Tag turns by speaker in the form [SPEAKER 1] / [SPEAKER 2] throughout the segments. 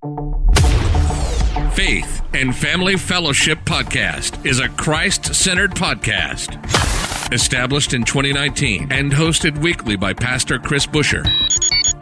[SPEAKER 1] Faith and Family Fellowship Podcast is a Christ-centered podcast. Established in 2019 and hosted weekly by Pastor Chris Busher.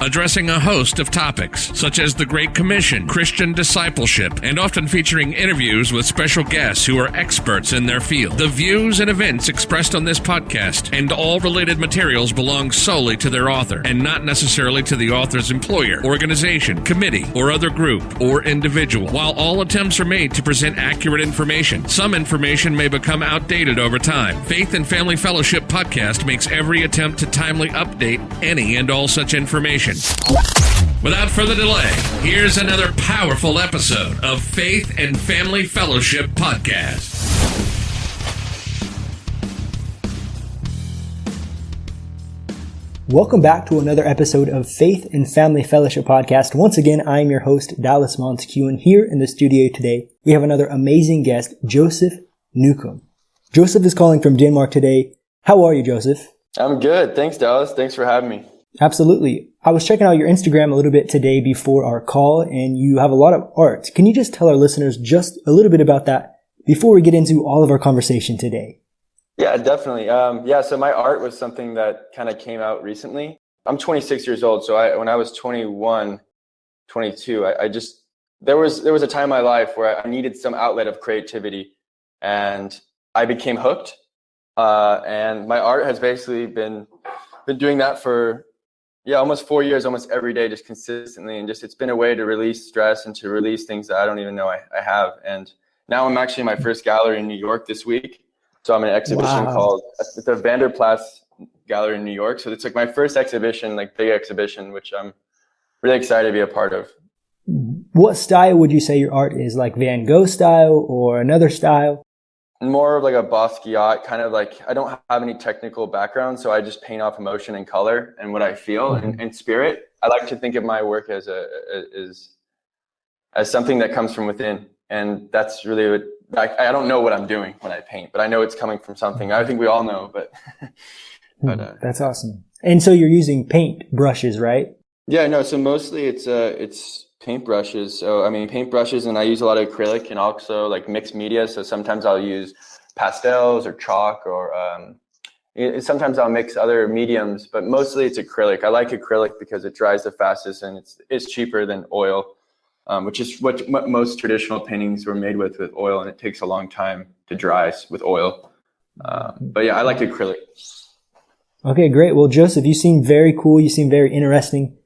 [SPEAKER 1] Addressing a host of topics such as the Great Commission, Christian discipleship, and often featuring interviews with special guests who are experts in their field. The views and events expressed on this podcast and all related materials belong solely to their author and not necessarily to the author's employer, organization, committee, or other group or individual. While all attempts are made to present accurate information, some information may become outdated over time. Faith and Family Fellowship Podcast makes every attempt to timely update any and all such information. Without further delay, here's another powerful episode of Faith and Family Fellowship Podcast.
[SPEAKER 2] Welcome back to another episode of Faith and Family Fellowship Podcast. Once again, I'm your host, Dallas Monticue, and here in the studio today, we have another amazing guest, Joseph Newcombe. Joseph is calling from Denmark today. How are you, Joseph?
[SPEAKER 3] I'm good. Thanks, Dallas. Thanks for having me.
[SPEAKER 2] Absolutely. I was checking out your Instagram a little bit today before our call, and you have a lot of art. Can you just tell our listeners just a little bit about that before we get into all of our conversation today?
[SPEAKER 3] Yeah, definitely. So my art was something that kind of came out recently. I'm 26 years old, so when I was 21, 22, there was a time in my life where I needed some outlet of creativity, and I became hooked. And my art has basically been doing that for almost 4 years, almost every day, just consistently. And it's been a way to release stress and to release things that I don't even know I have. And now I'm actually in my first gallery in New York this week. So I'm in an exhibition called the Vanderplatz Gallery in New York. So it's like my first exhibition, like big exhibition, which I'm really excited to be a part of.
[SPEAKER 2] What style would you say your art is? Like Van Gogh style or another style?
[SPEAKER 3] More of like a Basquiat, kind of like, I don't have any technical background, so I just paint off emotion and color and what I feel and spirit. I like to think of my work as something that comes from within. And that's really what, I don't know what I'm doing when I paint, but I know it's coming from something. I think we all know, but
[SPEAKER 2] that's awesome. And so you're using paint brushes, right?
[SPEAKER 3] Yeah, no. So mostly it's paint brushes. So paint brushes, and I use a lot of acrylic and also like mixed media. So sometimes I'll use pastels or chalk, or sometimes I'll mix other mediums, but mostly it's acrylic. I like acrylic because it dries the fastest and it's cheaper than oil, which is what most traditional paintings were made with oil, and it takes a long time to dry with oil. But yeah, I like acrylic.
[SPEAKER 2] Okay, great. Well, Joseph, you seem very cool. You seem very interesting.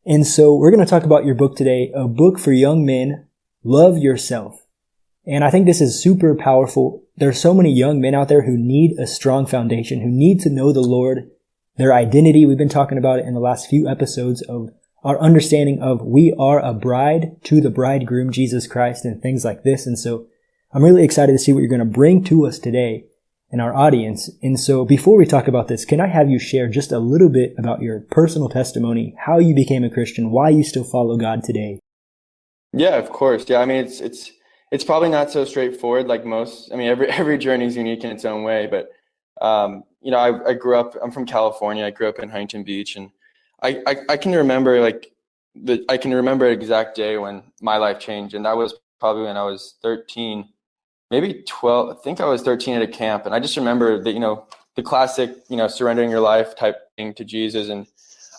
[SPEAKER 2] And so we're going to talk about your book today, a book for young men, Love Yourself. And I think this is super powerful. There are so many young men out there who need a strong foundation, who need to know the Lord, their identity. We've been talking about it in the last few episodes of our understanding of we are a bride to the bridegroom, Jesus Christ, and things like this. And so I'm really excited to see what you're going to bring to us today and our audience. And so before we talk about this, can I have you share just a little bit about your personal testimony, how you became a Christian, why you still follow God today?
[SPEAKER 3] Yeah, of course. Yeah, it's probably not so straightforward like most. Every journey is unique in its own way, but I grew up, I'm from California. I grew up in Huntington Beach, and I can remember an exact day when my life changed, and that was probably when I was 13. Maybe 12, I think I was 13 at a camp. And I just remember that, the classic, surrendering your life type thing to Jesus. And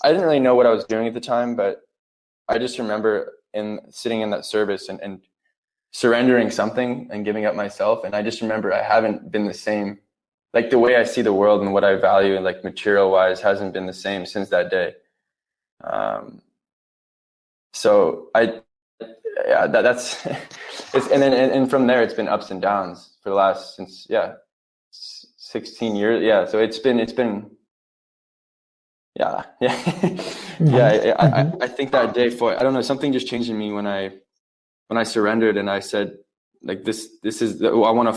[SPEAKER 3] I didn't really know what I was doing at the time, but I just remember sitting in that service and surrendering something and giving up myself. And I just remember I haven't been the same. Like the way I see the world and what I value and like material wise hasn't been the same since that day. That's and from there it's been ups and downs for the last 16 years. Yeah, so it's been I think that day I don't know, something just changed in me when I surrendered and I said like this is I want to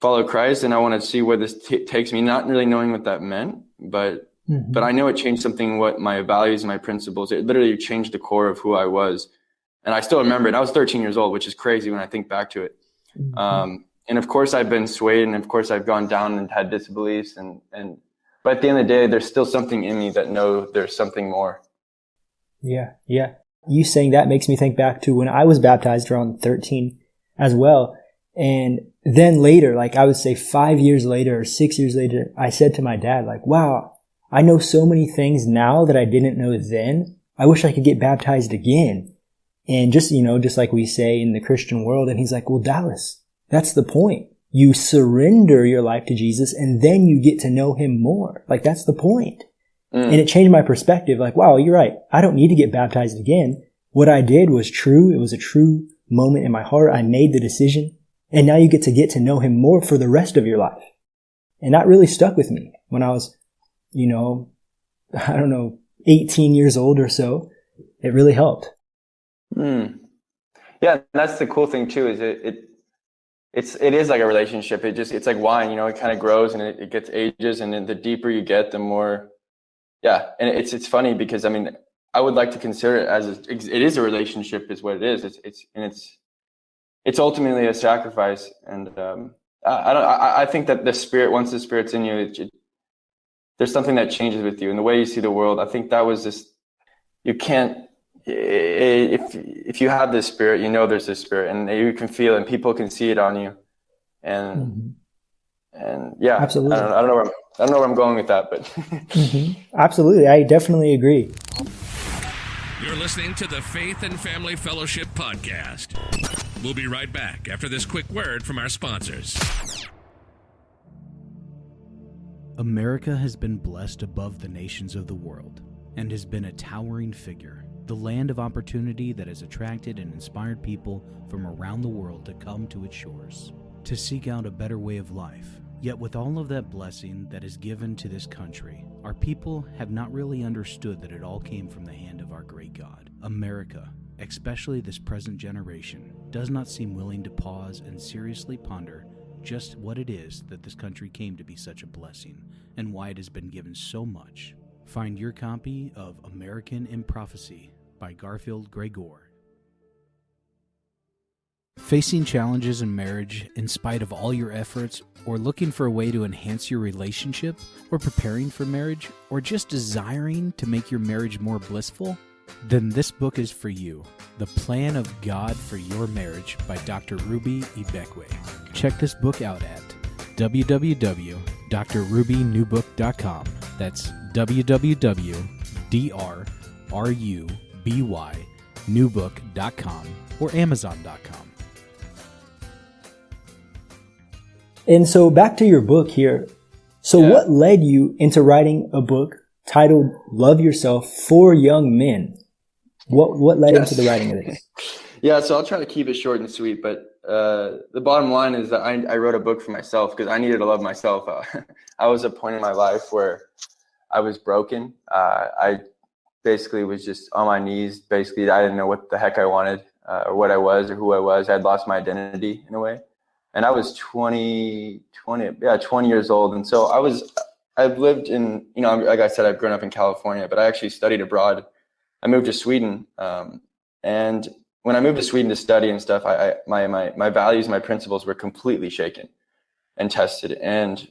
[SPEAKER 3] follow Christ, and I want to see where this takes me, not really knowing what that meant, but I know it changed something, what my values, my principles. It literally changed the core of who I was. And I still remember it. I was 13 years old, which is crazy when I think back to it. And of course I've been swayed, and of course I've gone down and had disbeliefs, but at the end of the day, there's still something in me that know there's something more.
[SPEAKER 2] Yeah. you saying that makes me think back to when I was baptized around 13 as well. And then later, like I would say 5 years later or 6 years later, I said to my dad, like, wow, I know so many things now that I didn't know then. I wish I could get baptized again. And just, just like we say in the Christian world. And he's like, well, Dallas, that's the point. You surrender your life to Jesus and then you get to know him more. Like that's the point. And it changed my perspective. Like, wow, you're right. I don't need to get baptized again. What I did was true. It was a true moment in my heart. I made the decision. And now you get to know him more for the rest of your life. And that really stuck with me when I was, 18 years old or so. It really helped.
[SPEAKER 3] Yeah, that's the cool thing too, is it is like a relationship. It's like wine, it kind of grows and it gets ages, and then the deeper you get, the more, yeah. And it's funny because I would like to consider it as it is a relationship, is what it is. It's ultimately a sacrifice, and I think that the Spirit, once the Spirit's in you, there's something that changes with you and the way you see the world. I think that was just, you can't, if you have this Spirit, there's this Spirit, and you can feel it and people can see it on you. And yeah,
[SPEAKER 2] absolutely.
[SPEAKER 3] I don't know where I'm going with that, but
[SPEAKER 2] Absolutely. I definitely agree.
[SPEAKER 1] You're listening to the Faith and Family Fellowship Podcast. We'll be right back after this quick word from our sponsors.
[SPEAKER 4] America has been blessed above the nations of the world and has been a towering figure, the land of opportunity that has attracted and inspired people from around the world to come to its shores, to seek out a better way of life. Yet with all of that blessing that is given to this country, our people have not really understood that it all came from the hand of our great God. America, especially this present generation, does not seem willing to pause and seriously ponder just what it is that this country came to be such a blessing and why it has been given so much. Find your copy of American in Prophecy by Garfield Gregor. Facing challenges in marriage in spite of all your efforts, or looking for a way to enhance your relationship, or preparing for marriage, or just desiring to make your marriage more blissful? Then this book is for you. The Plan of God for Your Marriage by Dr. Ruby Ibekwe. Check this book out at www.drrubynewbook.com. That's www.drrubynewbook.com or amazon.com.
[SPEAKER 2] And so back to your book here. So what led you into writing a book titled Love Yourself for Young Men? What led into the writing of this?
[SPEAKER 3] Yeah, so I'll try to keep it short and sweet, but the bottom line is that I wrote a book for myself because I needed to love myself. I was at a point in my life where I was broken. I basically was just on my knees. Basically, I didn't know what the heck I wanted or what I was or who I was. I had lost my identity in a way. And I was 20 years old. And so I've lived in, like I said, I've grown up in California, but I actually studied abroad. I moved to Sweden. And when I moved to Sweden to study and stuff, my values, my principles were completely shaken and tested. And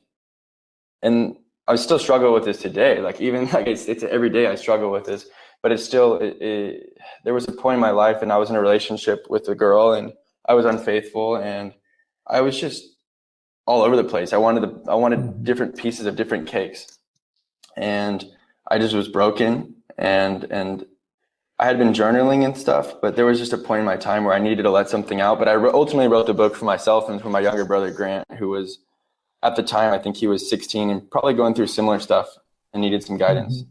[SPEAKER 3] I still struggle with this today. Like even like it's every day I struggle with this, but it's still, there was a point in my life and I was in a relationship with a girl and I was unfaithful and I was just all over the place. I wanted different pieces of different cakes, and I just was broken. And I had been journaling and stuff, but there was just a point in my time where I needed to let something out. But I ultimately wrote the book for myself and for my younger brother Grant, who was at the time, I think he was 16 and probably going through similar stuff and needed some guidance.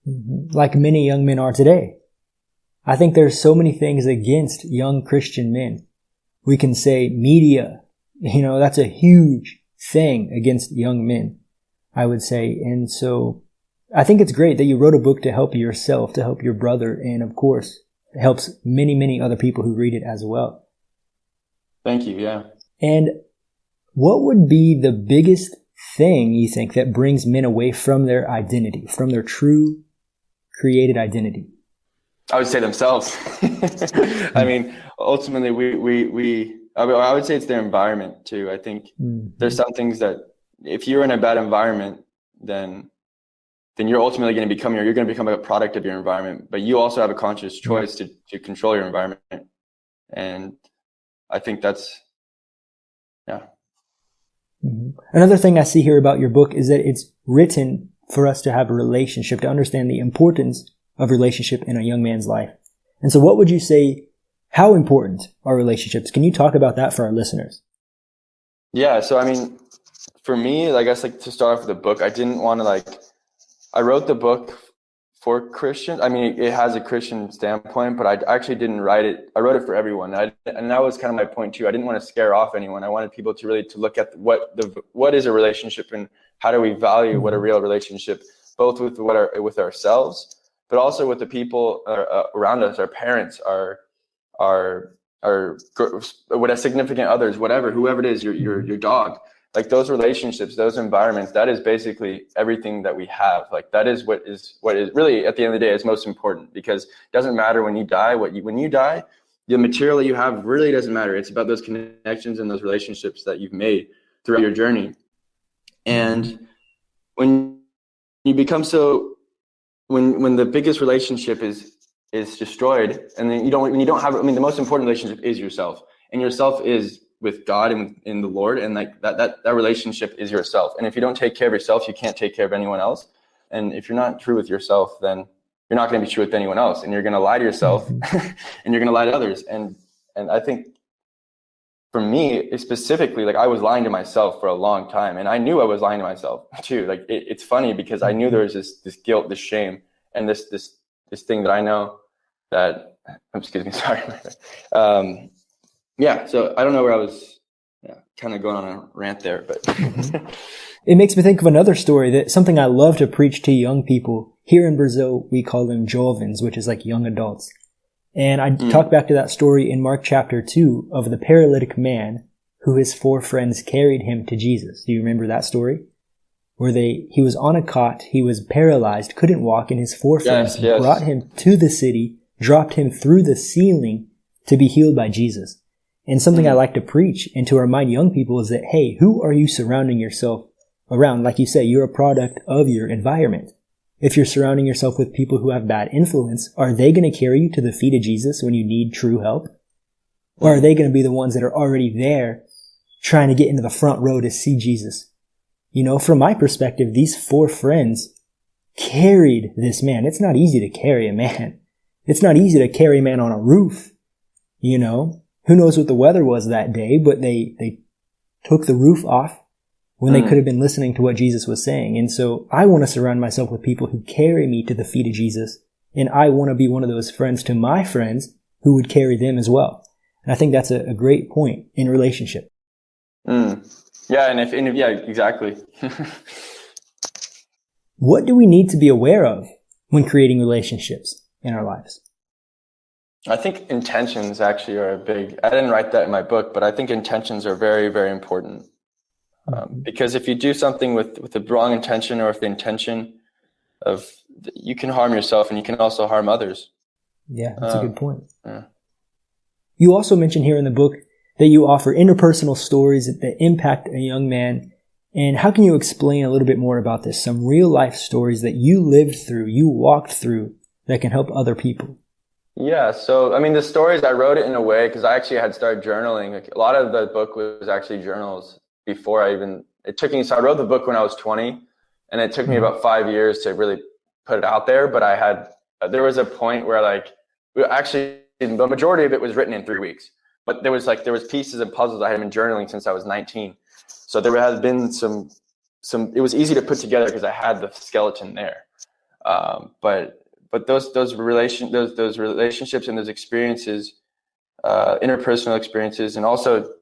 [SPEAKER 2] Like many young men are today. I think there's so many things against young Christian men. We can say media, that's a huge thing against young men, I would say. And so I think it's great that you wrote a book to help yourself, to help your brother, and of course, it helps many, many other people who read it as well.
[SPEAKER 3] Thank you, yeah.
[SPEAKER 2] And what would be the biggest thing you think that brings men away from their identity, from their true created identity?
[SPEAKER 3] I would say themselves. I mean, ultimately, I would say it's their environment too. I think there's some things that if you're in a bad environment, then then you're ultimately going to become you're going to become a product of your environment. But you also have a conscious choice to control your environment. And I think that's, yeah.
[SPEAKER 2] Mm-hmm. Another thing I see here about your book is that it's written for us to have a relationship, to understand the importance of relationship in a young man's life. And so what would you say, how important are relationships? Can you talk about that for our listeners?
[SPEAKER 3] Yeah. So, I mean, for me, I guess like to start off with the book, I didn't want to I wrote the book for Christians. I mean, it has a Christian standpoint, but I actually didn't write it. I wrote it for everyone. And that was kind of my point too. I didn't want to scare off anyone. I wanted people to really to look at what is a relationship and how do we value what a real relationship, both with ourselves, but also with the people around us, our parents, our what significant others, whoever it is, your dog. Like those relationships, those environments, that is basically everything that we have. Like that is what is really at the end of the day is most important, because it doesn't matter when you die, when you die, the material that you have really doesn't matter. It's about those connections and those relationships that you've made throughout your journey. And when you become when the biggest relationship is destroyed, and then when you don't have, I mean, the most important relationship is yourself, and yourself is with God and in the Lord, and like that relationship is yourself. And if you don't take care of yourself, you can't take care of anyone else. And if you're not true with yourself, then you're not going to be true with anyone else, and you're going to lie to yourself and you're going to lie to others. And I think for me specifically, like I was lying to myself for a long time, and I knew I was lying to myself too. Like it's funny because I knew there was this guilt, this shame, and this thing that I know that, excuse me, sorry. Yeah, so I don't know where I was kind of going on a rant there, but
[SPEAKER 2] it makes me think of another story, that something I love to preach to young people. Here in Brazil, we call them jovens, which is like young adults. And I talk back to that story in Mark chapter 2 of the paralytic man who his 4 friends carried him to Jesus. Do you remember that story? Where he was on a cot, he was paralyzed, couldn't walk, and his 4 friends brought him to the city, dropped him through the ceiling to be healed by Jesus. And something I like to preach and to remind young people is that, hey, who are you surrounding yourself around? Like you say, you're a product of your environment. If you're surrounding yourself with people who have bad influence, are they going to carry you to the feet of Jesus when you need true help? Or are they going to be the ones that are already there trying to get into the front row to see Jesus? You know, from my perspective, these 4 friends carried this man. It's not easy to carry a man. It's not easy to carry a man on a roof, you know. Who knows what the weather was that day, but they took the roof off when they could have been listening to what Jesus was saying. And so I want to surround myself with people who carry me to the feet of Jesus. And I want to be one of those friends to my friends who would carry them as well. And I think that's a great point in relationship.
[SPEAKER 3] Yeah, yeah, exactly.
[SPEAKER 2] What do we need to be aware of when creating relationships in our lives?
[SPEAKER 3] I think intentions actually are I didn't write that in my book, but I think intentions are very, very important. Because if you do something with the wrong intention, or if the intention you can harm yourself and you can also harm others.
[SPEAKER 2] Yeah, that's a good point. Yeah. You also mention here in the book that you offer interpersonal stories that impact a young man. And how can you explain a little bit more about this? Some real life stories that you lived through, you walked through, that can help other people.
[SPEAKER 3] Yeah, so I mean, the stories, I wrote it in a way because I actually had started journaling. Like, a lot of the book was actually journals before so I wrote the book when I was 20, and it took me about 5 years to really put it out there. But there was a point where actually the majority of it was written in 3 weeks, but there was pieces and puzzles I had been journaling since I was 19. So there has been some, it was easy to put together because I had the skeleton there. But those relationships and those experiences, interpersonal experiences, and also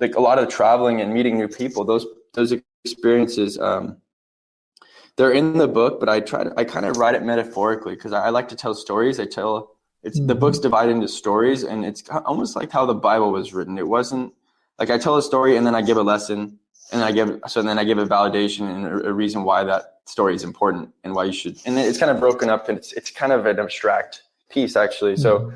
[SPEAKER 3] like a lot of traveling and meeting new people, those experiences, they're in the book, but I kind of write it metaphorically because I like to tell stories. The book's divided into stories, and it's almost like how the Bible was written. It wasn't like I tell a story and then I give a lesson, and then I give a validation and a reason why that story is important and why you should. And it's kind of broken up, and it's kind of an abstract piece actually. So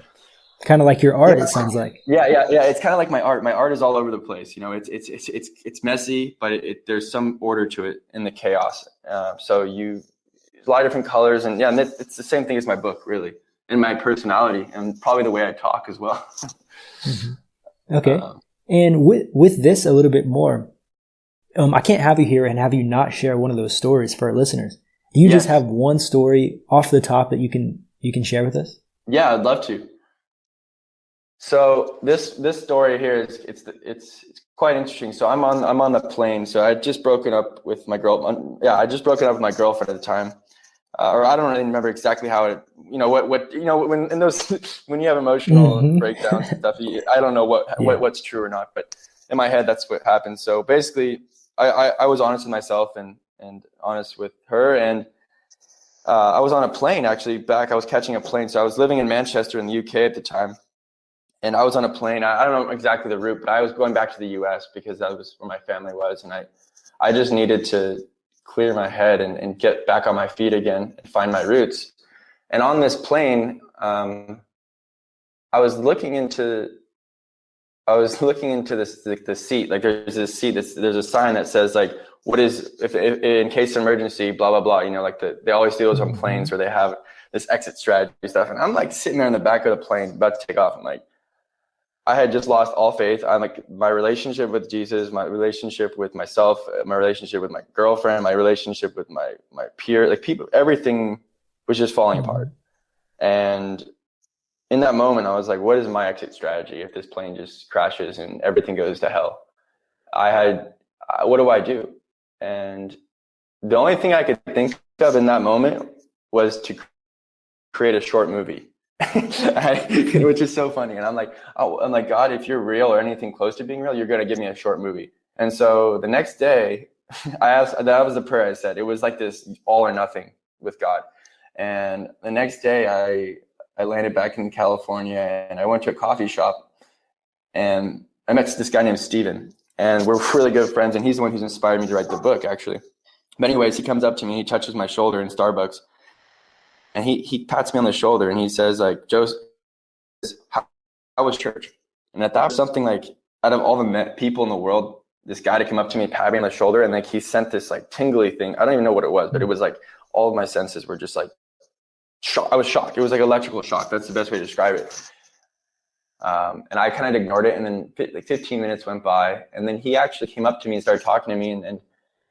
[SPEAKER 2] kind of like your art, it sounds like.
[SPEAKER 3] Yeah. It's kind of like my art. My art is all over the place. You know, it's messy, but there's some order to it in the chaos. So a lot of different colors, and and it's the same thing as my book, really, and my personality, and probably the way I talk as well.
[SPEAKER 2] Mm-hmm. Okay. And with this a little bit more, I can't have you here and have you not share one of those stories for our listeners. Do you just have one story off the top that you can share with us? Yeah,
[SPEAKER 3] I'd love to. So this story here is it's quite interesting. So I'm on the plane. So I had just broken up with my girl. Yeah, I just broken up with my girlfriend at the time. Or I don't really remember exactly how it, when in those, when you have emotional breakdowns and stuff, I don't know what's true or not, but in my head, that's what happened. So basically I was honest with myself and honest with her. And I was on a plane actually I was catching a plane. So I was living in Manchester in the UK at the time. And I was on a plane. I don't know exactly the route, but I was going back to the US because that was where my family was. And I just needed to clear my head and get back on my feet again and find my roots. And on this plane, I was looking into the seat. Like there's this seat, there's a sign that says like, what is, if in case of emergency, blah, blah, blah, like they always do those on planes where they have this exit strategy stuff. And I'm like sitting there in the back of the plane about to take off. I'm like, I had just lost all faith. I'm like, my relationship with Jesus, my relationship with myself, my relationship with my girlfriend, my relationship with my peer, like people, everything was just falling apart. And in that moment, I was like, what is my exit strategy if this plane just crashes and everything goes to hell? What do I do? And the only thing I could think of in that moment was to create a short movie. Which is so funny. And I'm like, God, if you're real or anything close to being real, you're going to give me a short movie. And so the next day I asked, that was the prayer I said. It was like this all or nothing with God. And the next day I landed back in California and I went to a coffee shop and I met this guy named Steven, and we're really good friends. And he's the one who's inspired me to write the book, actually. But anyways, he comes up to me, he touches my shoulder in Starbucks. And he pats me on the shoulder and he says, like, Joseph, how was church? And that was something like, out of all the people in the world, this guy to come up to me, pat me on the shoulder, and like he sent this like tingly thing. I don't even know what it was, but it was like all of my senses were just like shocked. I was shocked. It was like electrical shock. That's the best way to describe it. And I kind of ignored it. And then like 15 minutes went by, and then he actually came up to me and started talking to me,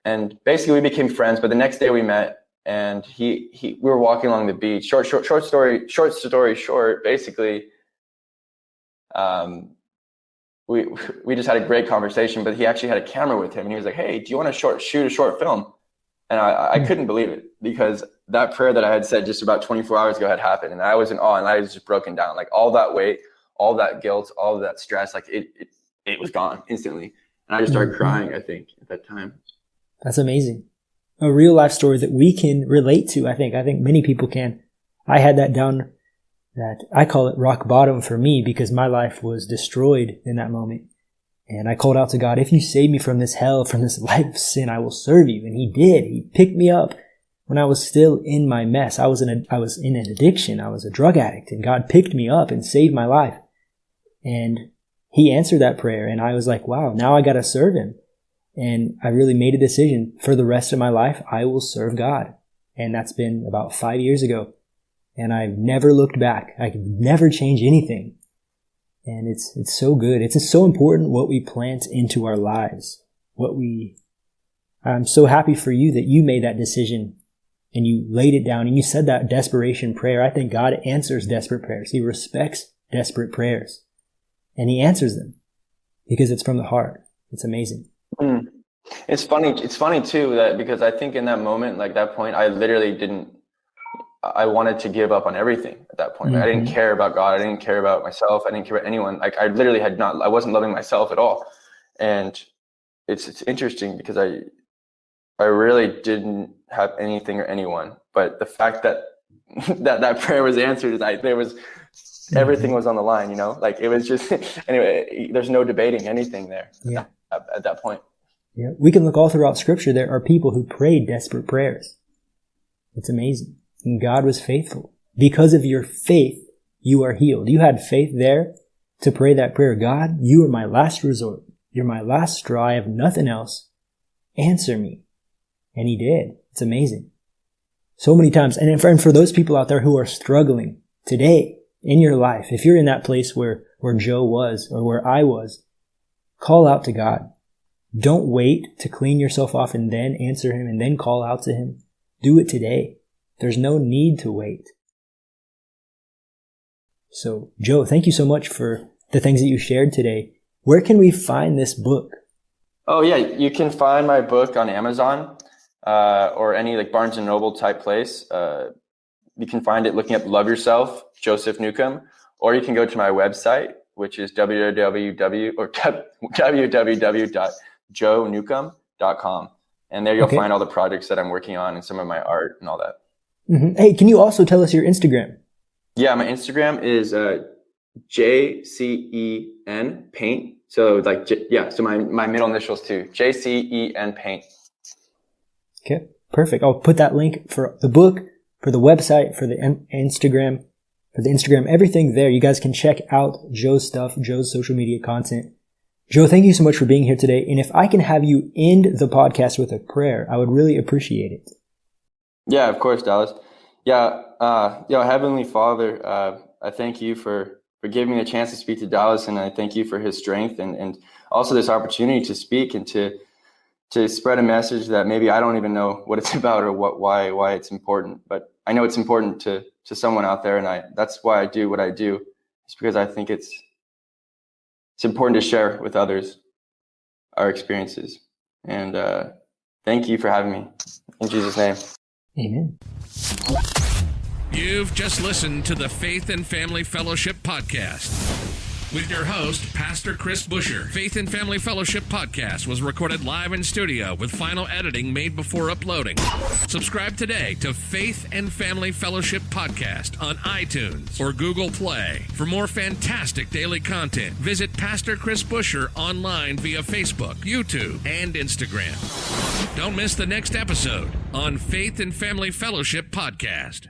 [SPEAKER 3] and basically we became friends. But the next day we met. And we were walking along the beach. Short story short, basically, we just had a great conversation. But he actually had a camera with him, and he was like, "Hey, do you want to shoot a short film?" And I couldn't believe it, because that prayer that I had said just about 24 hours ago had happened, and I was in awe, and I was just broken down. Like all that weight, all that guilt, all of that stress, like it was gone instantly, and I just started crying. I think at that time.
[SPEAKER 2] That's amazing. A real life story that we can relate to. I think many people can. I had that down, that I call it rock bottom for me, because my life was destroyed in that moment. And I called out to God, if you save me from this hell, from this life of sin, I will serve you. And he did. He picked me up when I was still in my mess. I was in an addiction. I was a drug addict, and God picked me up and saved my life. And he answered that prayer. And I was like, wow, now I got to serve him. And I really made a decision for the rest of my life. I will serve God. And that's been about 5 years ago. And I've never looked back. I could never change anything. And it's so good. It's so important what we plant into our lives. I'm so happy for you that you made that decision and you laid it down and you said that desperation prayer. I think God answers desperate prayers. He respects desperate prayers. And he answers them because it's from the heart. It's amazing.
[SPEAKER 3] It's funny too, that because I think in that moment, like that point, I literally I wanted to give up on everything at that point. I didn't care about God. I didn't care about myself. I didn't care about anyone. Like I literally I wasn't loving myself at all. And it's interesting because I really didn't have anything or anyone, but the fact that that prayer was answered, everything was on the line, like it was just, anyway, there's no debating anything there.
[SPEAKER 2] Yeah.
[SPEAKER 3] At that point.
[SPEAKER 2] Yeah. We can look all throughout scripture. There are people who prayed desperate prayers. It's amazing. And God was faithful. Because of your faith, you are healed. You had faith there to pray that prayer. God, you are my last resort. You're my last straw. I have nothing else. Answer me. And he did. It's amazing. So many times. And for those people out there who are struggling today in your life, if you're in that place where Joe was or where I was, call out to God. Don't wait to clean yourself off and then answer him and then call out to him. Do it today. There's no need to wait. So, Joe, thank you so much for the things that you shared today. Where can we find this book?
[SPEAKER 3] Oh, yeah. You can find my book on Amazon or any like Barnes & Noble type place. You can find it looking up Love Yourself, Joseph Newcombe, or you can go to my website, which is www.joenewcombe.com. And there you'll find all the projects that I'm working on and some of my art and all that.
[SPEAKER 2] Mm-hmm. Hey, can you also tell us your Instagram?
[SPEAKER 3] Yeah, my Instagram is JCEN Paint. So like, so my middle initials too, JCEN Paint.
[SPEAKER 2] Okay, perfect. I'll put that link for the book, for the website, for the Instagram, everything there. You guys can check out Joe's stuff, Joe's social media content. Joe, thank you so much for being here today. And if I can have you end the podcast with a prayer, I would really appreciate it.
[SPEAKER 3] Yeah, of course, Dallas. Yeah, Heavenly Father, I thank you for giving me a chance to speak to Dallas, and I thank you for his strength and also this opportunity to speak and to spread a message that maybe I don't even know what it's about or why it's important, but I know it's important to someone out there, and that's why I do what I do. It's because I think it's important to share with others our experiences. And thank you for having me. In Jesus' name.
[SPEAKER 2] Amen.
[SPEAKER 1] You've just listened to the Faith and Family Fellowship Podcast with your host, Pastor Chris Busher. Faith and Family Fellowship Podcast was recorded live in studio with final editing made before uploading. Subscribe today to Faith and Family Fellowship Podcast on iTunes or Google Play. For more fantastic daily content, visit Pastor Chris Busher online via Facebook, YouTube, and Instagram. Don't miss the next episode on Faith and Family Fellowship Podcast.